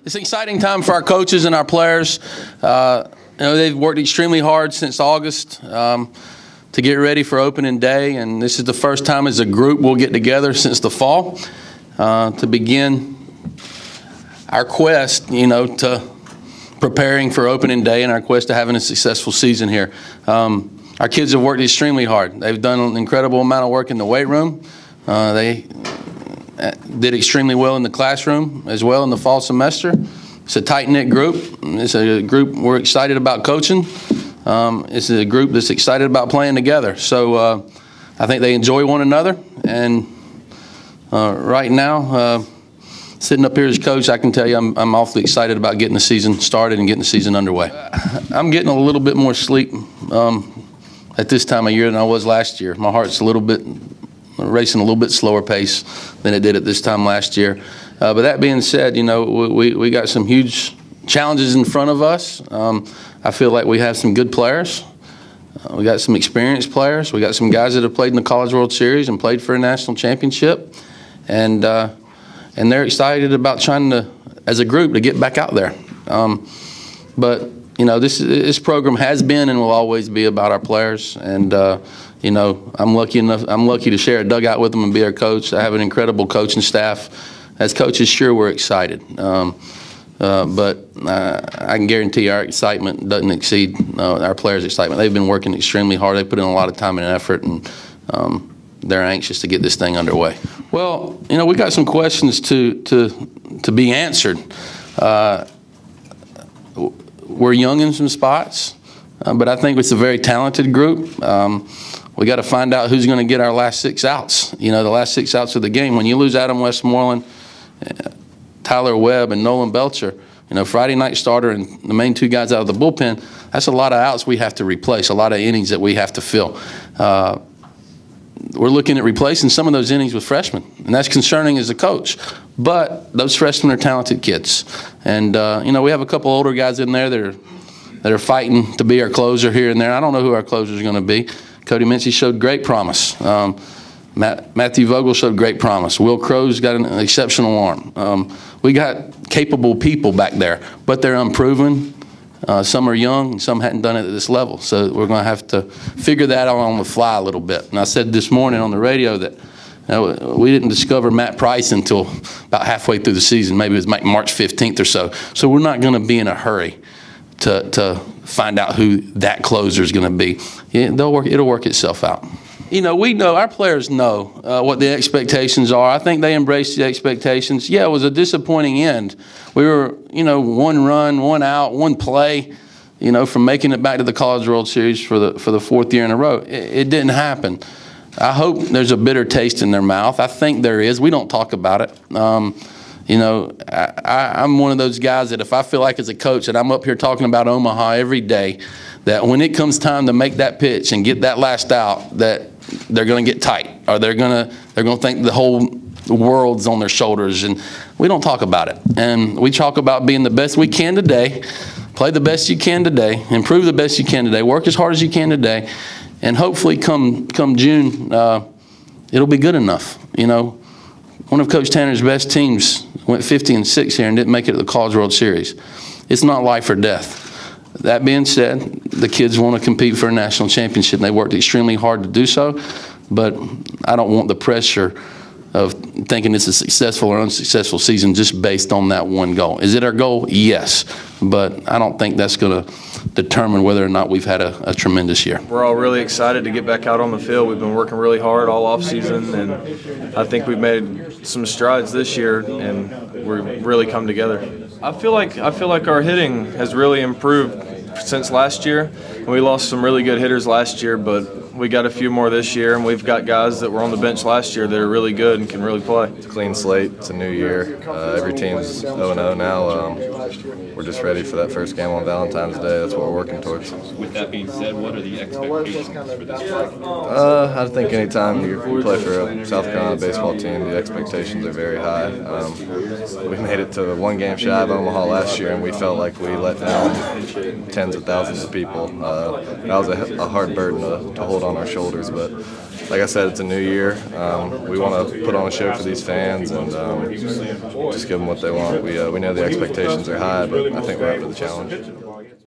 It's an exciting time for our coaches and our players. They've worked extremely hard since August to get ready for opening day, and this is the first time as a group we'll get together since the fall to begin our quest, to preparing for opening day and our quest to having a successful season here. Our kids have worked extremely hard. They've done an incredible amount of work in the weight room. They did extremely well in the classroom as well in the fall semester. It's a tight-knit group. It's a group we're excited about coaching. It's a group that's excited about playing together. So I think they enjoy one another. And right now, sitting up here as coach, I can tell you I'm awfully excited about getting the season started and getting the season underway. I'm getting a little bit more sleep at this time of year than I was last year. My heart's racing a little bit slower pace than it did at this time last year. But that being said, we got some huge challenges in front of us. I feel like we have some good players. We got some experienced players. We got some guys that have played in the College World Series and played for a national championship. And they're excited about trying to, as a group, to get back out there. But this program has been and will always be about our players. And I'm lucky to share a dugout with them and be their coach. I have an incredible coaching staff. As coaches, sure, we're excited. But I can guarantee our excitement doesn't exceed our players' excitement. They've been working extremely hard. They put in a lot of time and effort, and they're anxious to get this thing underway. Well, we got some questions to be answered. We're young in some spots, but I think it's a very talented group. We got to find out who's going to get our last 6 outs. The last 6 outs of the game. When you lose Adam Westmoreland, Tyler Webb, and Nolan Belcher, Friday night starter and the main 2 guys out of the bullpen, that's a lot of outs we have to replace, a lot of innings that we have to fill. We're looking at replacing some of those innings with freshmen, and that's concerning as a coach. But those freshmen are talented kids. And, we have a couple older guys in there that are fighting to be our closer here and there. I don't know who our closer is going to be. Cody Mincy showed great promise. Matthew Vogel showed great promise. Will Crow's got an exceptional arm. We got capable people back there, but they're unproven. Some are young, and some hadn't done it at this level. So we're going to have to figure that out on the fly a little bit. And I said this morning on the radio that we didn't discover Matt Price until about halfway through the season. Maybe it was like March 15th or so. So we're not going to be in a hurry to find out who that closer is going to be. It'll work itself out. We know, our players know what the expectations are. I think they embrace the expectations. Yeah, it was a disappointing end. We were, 1 run, 1 out, 1 play, from making it back to the College World Series for the 4th year in a row. It didn't happen. I hope there's a bitter taste in their mouth. I think there is. We don't talk about it. I'm one of those guys that if I feel like as a coach that I'm up here talking about Omaha every day, that when it comes time to make that pitch and get that last out, that they're going to get tight, or they're going to think the whole world's on their shoulders, and we don't talk about it. And we talk about being the best we can today, play the best you can today, improve the best you can today, work as hard as you can today, and hopefully come June, it'll be good enough. One of Coach Tanner's best teams went 50-6 here and didn't make it to the College World Series. It's not life or death. That being said, the kids want to compete for a national championship, and they worked extremely hard to do so, but I don't want the pressure of thinking it's a successful or unsuccessful season just based on that one goal. Is it our goal? Yes, but I don't think that's going to determine whether or not we've had a tremendous year. We're all really excited to get back out on the field. We've been working really hard all off season, and I think we've made some strides this year, and we've really come together. I feel like our hitting has really improved since last year. We lost some really good hitters last year, but we got a few more this year, and we've got guys that were on the bench last year that are really good and can really play. It's a clean slate. It's a new year. Every team's 0-0 now. We're just ready for that first game on Valentine's Day. That's what we're working towards. With that being said, what are the expectations for this project? I think anytime you play for a South Carolina baseball team, the expectations are very high. We made it to 1 game shy of Omaha last year, and we felt like we let down tens of thousands of people. That was a hard burden to hold on our shoulders, but like I said, it's a new year. We want to put on a show for these fans and just give them what they want. We know the expectations are high, but I think we're up for the challenge.